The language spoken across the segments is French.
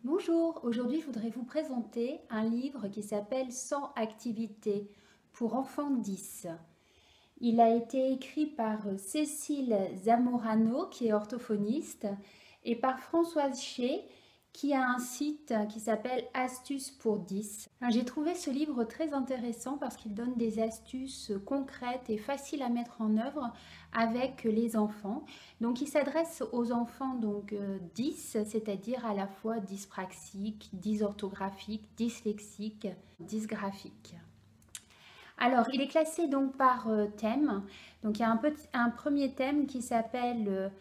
Bonjour, aujourd'hui je voudrais vous présenter un livre qui s'appelle 100 activités pour enfants 10. Il a été écrit par Cécile Zamorano qui est orthophoniste et par Françoise Chez qui a un site qui s'appelle Astuces pour 10. J'ai trouvé ce livre très intéressant parce qu'il donne des astuces concrètes et faciles à mettre en œuvre avec les enfants. Donc il s'adresse aux enfants 10, c'est-à-dire à la fois dyspraxiques, dysorthographiques, dyslexiques, dysgraphiques. Alors, il est classé donc par thème. Donc, il y a un premier thème qui s'appelle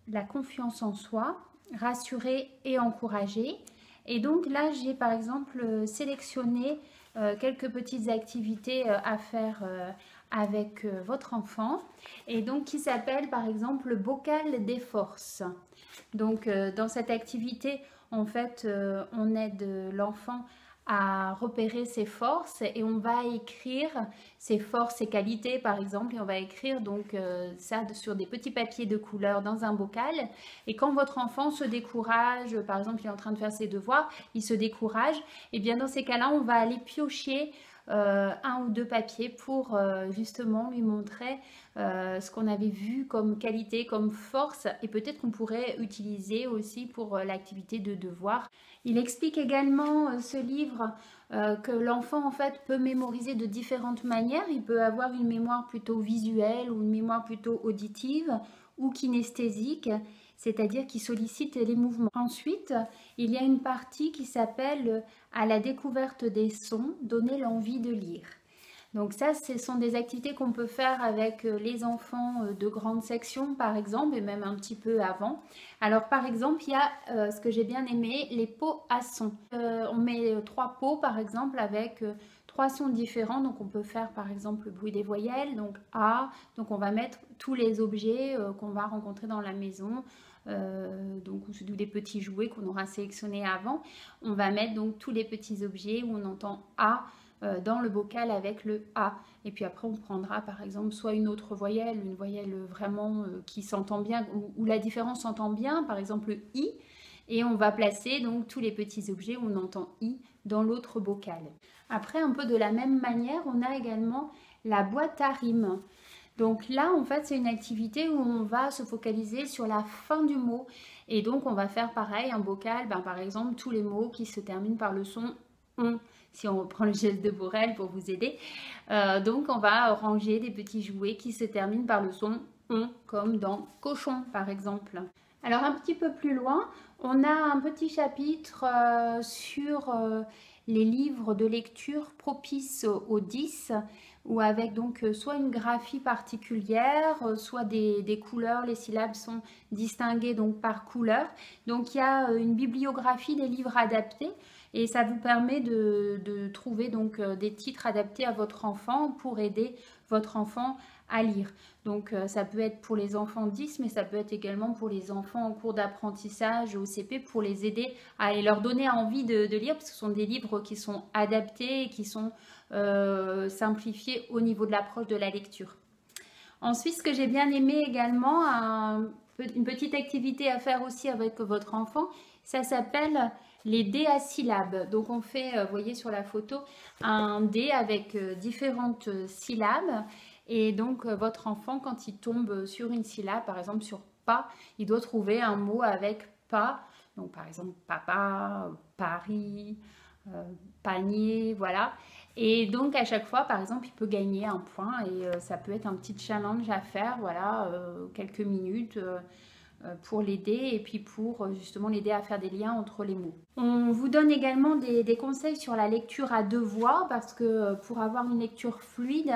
la confiance en soi, rassurer et encourager. Et donc là, j'ai par exemple sélectionné quelques petites activités à faire avec votre enfant. Et donc, qui s'appelle par exemple le bocal des forces. Donc, dans cette activité, en fait, on aide l'enfant à repérer ses forces et on va écrire ses forces, ses qualités par exemple, et on va écrire donc ça sur des petits papiers de couleur dans un bocal. Et quand votre enfant se décourage, par exemple il est en train de faire ses devoirs, il se décourage, et bien dans ces cas-là on va aller piocher un ou deux papiers pour justement lui montrer ce qu'on avait vu comme qualité, comme force, et peut-être qu'on pourrait utiliser aussi pour l'activité de devoir. Il explique également ce livre que l'enfant en fait peut mémoriser de différentes manières. Il peut avoir une mémoire plutôt visuelle ou une mémoire plutôt auditive ou kinesthésique, c'est-à-dire qui sollicite les mouvements. Ensuite, il y a une partie qui s'appelle à la découverte des sons, donner l'envie de lire. Donc ça, ce sont des activités qu'on peut faire avec les enfants de grande section, par exemple, et même un petit peu avant. Alors, par exemple, il y a ce que j'ai bien aimé, les pots à sons. On met 3 pots, par exemple, avec 3 sons différents. Donc, on peut faire, par exemple, le bruit des voyelles, donc A. Donc, on va mettre tous les objets qu'on va rencontrer dans la maison. Donc des petits jouets qu'on aura sélectionnés avant. On va mettre donc tous les petits objets où on entend A dans le bocal avec le A. Et puis après, on prendra par exemple soit une autre voyelle, une voyelle vraiment qui s'entend bien, où la différence s'entend bien, par exemple le I, et on va placer donc tous les petits objets où on entend I dans l'autre bocal. Après, un peu de la même manière, on a également la boîte à rimes. Donc là, en fait, c'est une activité où on va se focaliser sur la fin du mot. Et donc, on va faire pareil, un bocal, par exemple, tous les mots qui se terminent par le son on, si on reprend le geste de Borel pour vous aider. Donc, on va ranger des petits jouets qui se terminent par le son on, comme dans cochon, par exemple. Alors, un petit peu plus loin, on a un petit chapitre sur les livres de lecture propices aux 10 ou avec donc soit une graphie particulière, soit des couleurs, les syllabes sont distinguées donc par couleur. Donc il y a une bibliographie des livres adaptés et ça vous permet de trouver donc des titres adaptés à votre enfant pour aider votre enfant à lire. Donc ça peut être pour les enfants 10, mais ça peut être également pour les enfants en cours d'apprentissage au CP pour les aider à leur donner envie de lire, parce que ce sont des livres qui sont adaptés et qui sont simplifiés au niveau de l'approche de la lecture. Ensuite, ce que j'ai bien aimé également, une petite activité à faire aussi avec votre enfant, ça s'appelle les dés à syllabes. Donc on fait, vous voyez sur la photo, un dé avec différentes syllabes. Et donc votre enfant, quand il tombe sur une syllabe, par exemple sur pas, il doit trouver un mot avec pas. Donc par exemple papa, Paris, panier, voilà. Et donc à chaque fois, par exemple, il peut gagner un point et ça peut être un petit challenge à faire, voilà, quelques minutes pour l'aider et puis pour justement l'aider à faire des liens entre les mots. On vous donne également des conseils sur la lecture à deux voix parce que pour avoir une lecture fluide,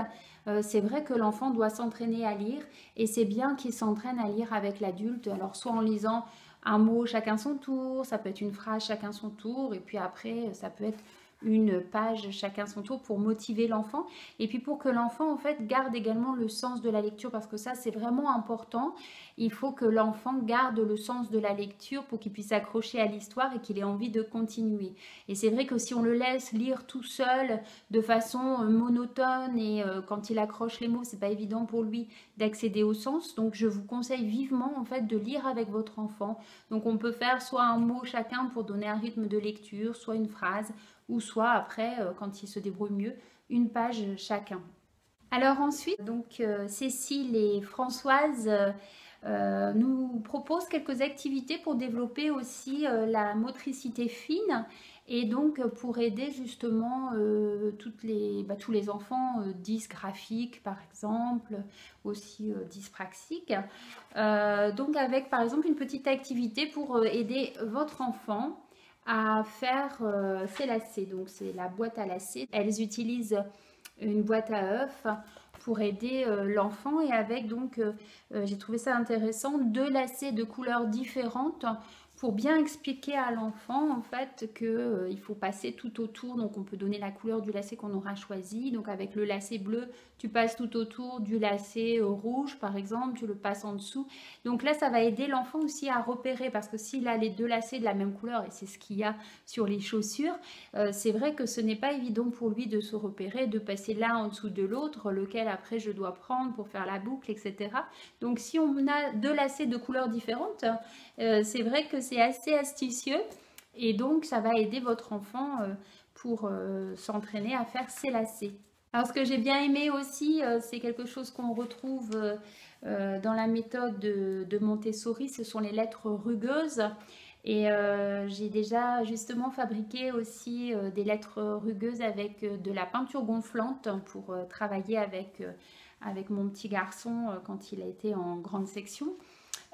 c'est vrai que l'enfant doit s'entraîner à lire et c'est bien qu'il s'entraîne à lire avec l'adulte. Alors soit en lisant un mot chacun son tour, ça peut être une phrase chacun son tour et puis après ça peut être une page chacun son tour pour motiver l'enfant et puis pour que l'enfant en fait garde également le sens de la lecture parce que ça c'est vraiment important. Il faut que l'enfant garde le sens de la lecture pour qu'il puisse s'accrocher à l'histoire et qu'il ait envie de continuer. Et c'est vrai que si on le laisse lire tout seul de façon monotone et quand il accroche les mots, c'est pas évident pour lui d'accéder au sens. Donc je vous conseille vivement en fait de lire avec votre enfant. Donc on peut faire soit un mot chacun pour donner un rythme de lecture, soit une phrase, ou soit après, quand il se débrouille mieux, une page chacun. Alors ensuite, donc Cécile et Françoise nous proposent quelques activités pour développer aussi la motricité fine et donc pour aider justement tous les enfants dysgraphiques par exemple, aussi dyspraxiques. Donc avec par exemple une petite activité pour aider votre enfant à faire ses lacets. Donc c'est la boîte à lacets. Elles utilisent une boîte à œufs pour aider l'enfant et avec donc j'ai trouvé ça intéressant, 2 lacets de couleurs différentes pour bien expliquer à l'enfant en fait que il faut passer tout autour. Donc on peut donner la couleur du lacet qu'on aura choisi. Donc avec le lacet bleu, tu passes tout autour du lacet rouge par exemple, tu le passes en dessous. Donc là ça va aider l'enfant aussi à repérer, parce que s'il a les 2 lacets de la même couleur, et c'est ce qu'il y a sur les chaussures, c'est vrai que ce n'est pas évident pour lui de se repérer, de passer l'un en dessous de l'autre, lequel après je dois prendre pour faire la boucle, etc. Donc si on a 2 lacets de couleurs différentes, c'est vrai que c'est assez astucieux et donc ça va aider votre enfant pour s'entraîner à faire ses lacets. Alors ce que j'ai bien aimé aussi, c'est quelque chose qu'on retrouve dans la méthode de Montessori, ce sont les lettres rugueuses. Et j'ai déjà justement fabriqué aussi des lettres rugueuses avec de la peinture gonflante pour travailler avec mon petit garçon quand il a été en grande section.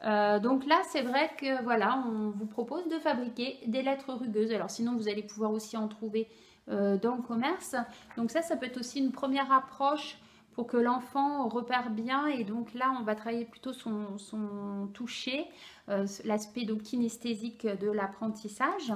Donc là, c'est vrai que voilà, on vous propose de fabriquer des lettres rugueuses. Alors sinon, vous allez pouvoir aussi en trouver dans le commerce. Donc ça peut être aussi une première approche pour que l'enfant repère bien. Et donc là, on va travailler plutôt son toucher, l'aspect donc kinesthésique de l'apprentissage.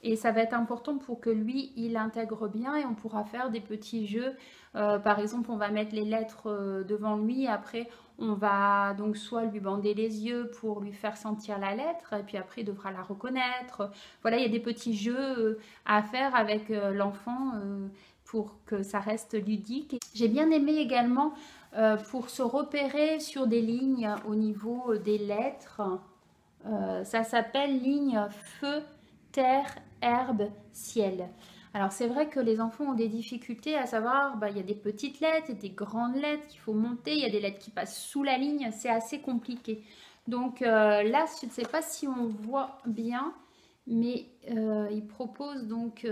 Et ça va être important pour que lui, il intègre bien et on pourra faire des petits jeux. Par exemple, on va mettre les lettres devant lui. Après, on va donc soit lui bander les yeux pour lui faire sentir la lettre. Et puis après, il devra la reconnaître. Voilà, il y a des petits jeux à faire avec l'enfant pour que ça reste ludique. J'ai bien aimé également pour se repérer sur des lignes au niveau des lettres. Ça s'appelle ligne feu, terre, herbe, ciel. Alors c'est vrai que les enfants ont des difficultés à savoir, il y a des petites lettres et des grandes lettres qu'il faut monter, il y a des lettres qui passent sous la ligne, c'est assez compliqué. Donc là, je ne sais pas si on voit bien, mais il propose donc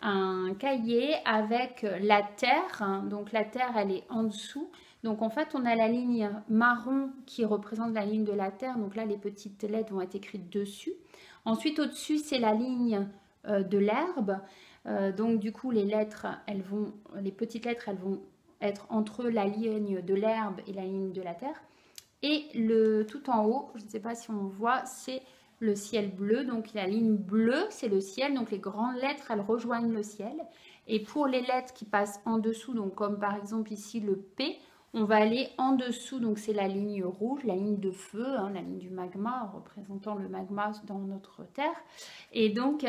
un cahier avec la terre. Donc la terre, elle est en dessous. Donc en fait, on a la ligne marron qui représente la ligne de la terre. Donc là, les petites lettres vont être écrites dessus. Ensuite, au-dessus, c'est la ligne de l'herbe. Donc du coup, les petites lettres, elles vont être entre la ligne de l'herbe et la ligne de la terre. Et tout en haut, je ne sais pas si on voit, c'est le ciel bleu. Donc la ligne bleue, c'est le ciel. Donc les grandes lettres, elles rejoignent le ciel. Et pour les lettres qui passent en dessous, donc comme par exemple ici le P, on va aller en dessous, donc c'est la ligne rouge, la ligne de feu, la ligne du magma, représentant le magma dans notre Terre. Et donc,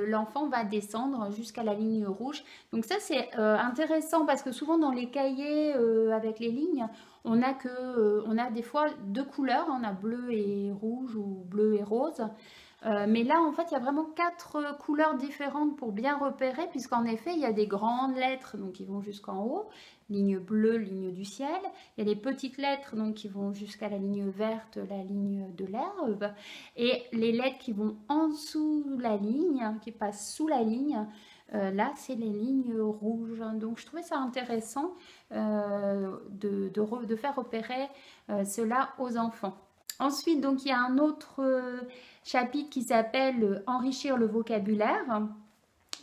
l'enfant va descendre jusqu'à la ligne rouge. Donc ça, c'est intéressant parce que souvent dans les cahiers avec les lignes, on a des fois 2 couleurs, on a bleu et rouge ou bleu et rose. Mais là, en fait, il y a vraiment 4 couleurs différentes pour bien repérer, puisqu'en effet, il y a des grandes lettres donc, qui vont jusqu'en haut, ligne bleue, ligne du ciel. Il y a des petites lettres donc, qui vont jusqu'à la ligne verte, la ligne de l'herbe. Et les lettres qui vont en dessous la ligne, qui passent sous la ligne, là, c'est les lignes rouges. Donc, je trouvais ça intéressant de faire repérer cela aux enfants. Ensuite, donc, il y a un autre chapitre qui s'appelle « Enrichir le vocabulaire ».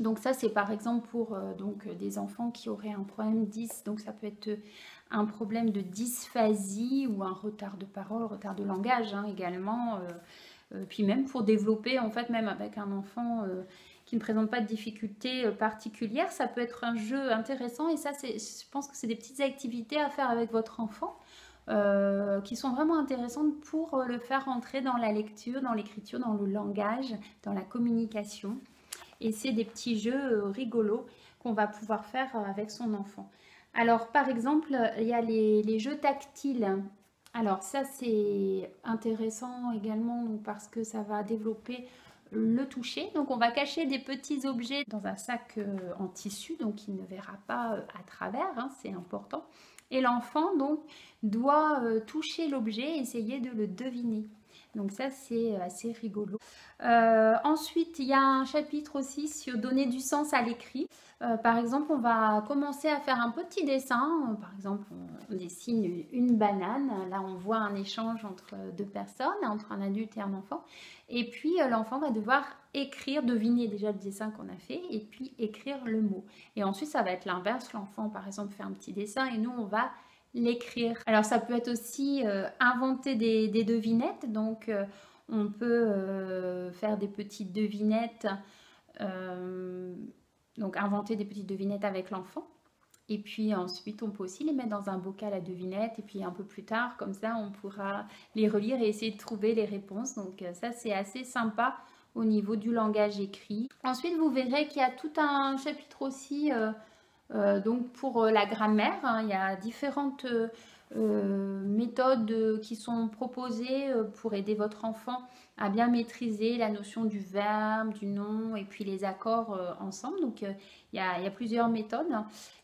Donc ça, c'est par exemple pour des enfants qui auraient un problème donc ça peut être un problème de dysphasie ou un retard de parole, retard de langage également. Puis même pour développer, en fait, même avec un enfant qui ne présente pas de difficultés particulières, ça peut être un jeu intéressant. Et ça, je pense que c'est des petites activités à faire avec votre enfant. Qui sont vraiment intéressantes pour le faire entrer dans la lecture, dans l'écriture, dans le langage, dans la communication. Et c'est des petits jeux rigolos qu'on va pouvoir faire avec son enfant. Alors, par exemple, il y a les jeux tactiles. Alors, ça, c'est intéressant également donc, parce que ça va développer le toucher. Donc, on va cacher des petits objets dans un sac en tissu, donc il ne verra pas à travers, hein, c'est important. Et l'enfant, donc, doit toucher l'objet, essayer de le deviner. Donc ça, c'est assez rigolo. Ensuite, il y a un chapitre aussi sur donner du sens à l'écrit. Par exemple, on va commencer à faire un petit dessin. Par exemple, on dessine une banane. Là, on voit un échange entre deux personnes, entre un adulte et un enfant. Et puis, l'enfant va devoir écrire, deviner déjà le dessin qu'on a fait, et puis écrire le mot. Et ensuite, ça va être l'inverse. L'enfant, par exemple, fait un petit dessin et nous, on va l'écrire. Alors, ça peut être aussi inventer des devinettes. Donc, on peut faire des petites devinettes. Donc inventer des petites devinettes avec l'enfant. Et puis ensuite, on peut aussi les mettre dans un bocal à devinettes. Et puis un peu plus tard, comme ça, on pourra les relire et essayer de trouver les réponses. Donc ça, c'est assez sympa au niveau du langage écrit. Ensuite, vous verrez qu'il y a tout un chapitre aussi donc pour la grammaire. Hein, il y a différentes méthodes qui sont proposées pour aider votre enfant à bien maîtriser la notion du verbe, du nom et puis les accords ensemble. Donc il y a plusieurs méthodes.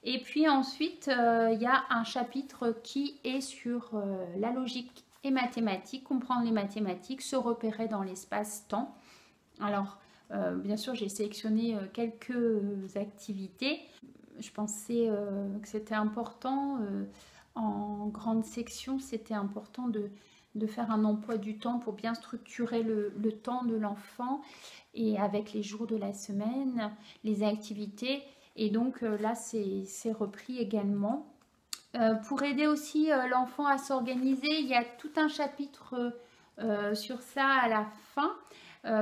Et puis ensuite, il y a un chapitre qui est sur la logique et mathématiques, comprendre les mathématiques, se repérer dans l'espace-temps. Alors, bien sûr, j'ai sélectionné quelques activités. Je pensais que c'était important en grande section, c'était important de faire un emploi du temps pour bien structurer le temps de l'enfant et avec les jours de la semaine, les activités. Et donc là, c'est repris également. Pour aider aussi l'enfant à s'organiser, il y a tout un chapitre sur ça à la fin.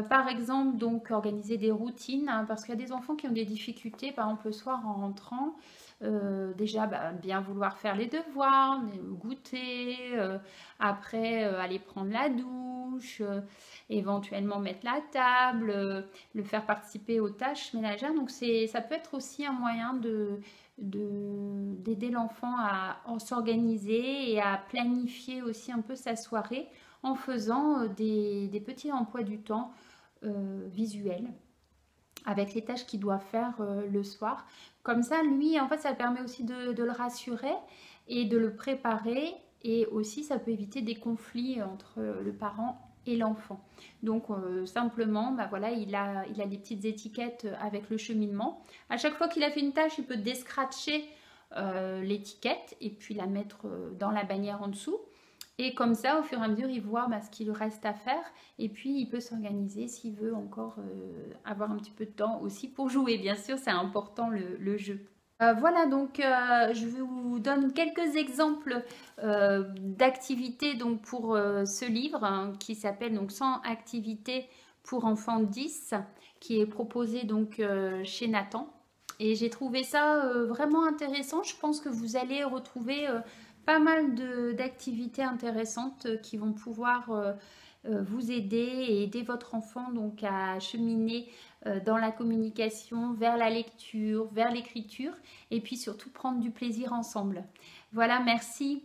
Par exemple, donc organiser des routines, hein, parce qu'il y a des enfants qui ont des difficultés, par exemple le soir en rentrant, déjà bien vouloir faire les devoirs, goûter, après aller prendre la douche, éventuellement mettre la table, le faire participer aux tâches ménagères. Donc ça peut être aussi un moyen d'aider l'enfant à s'organiser et à planifier aussi un peu sa soirée en faisant des petits emplois du temps visuels avec les tâches qu'il doit faire le soir. Comme ça, lui, en fait, ça permet aussi de le rassurer et de le préparer. Et aussi, ça peut éviter des conflits entre le parent et l'enfant. Donc, simplement, voilà, il a des petites étiquettes avec le cheminement. À chaque fois qu'il a fait une tâche, il peut descratcher l'étiquette et puis la mettre dans la bannière en dessous. Et comme ça, au fur et à mesure, il voit ce qu'il reste à faire. Et puis, il peut s'organiser s'il veut encore avoir un petit peu de temps aussi pour jouer. Bien sûr, c'est important le jeu. Voilà, donc je vous donne quelques exemples d'activités pour ce livre hein, qui s'appelle donc 100 activités pour enfants 10, qui est proposé donc chez Nathan. Et j'ai trouvé ça vraiment intéressant. Je pense que vous allez retrouver pas mal d'activités intéressantes qui vont pouvoir vous aider et aider votre enfant donc à cheminer dans la communication, vers la lecture, vers l'écriture et puis surtout prendre du plaisir ensemble. Voilà, merci.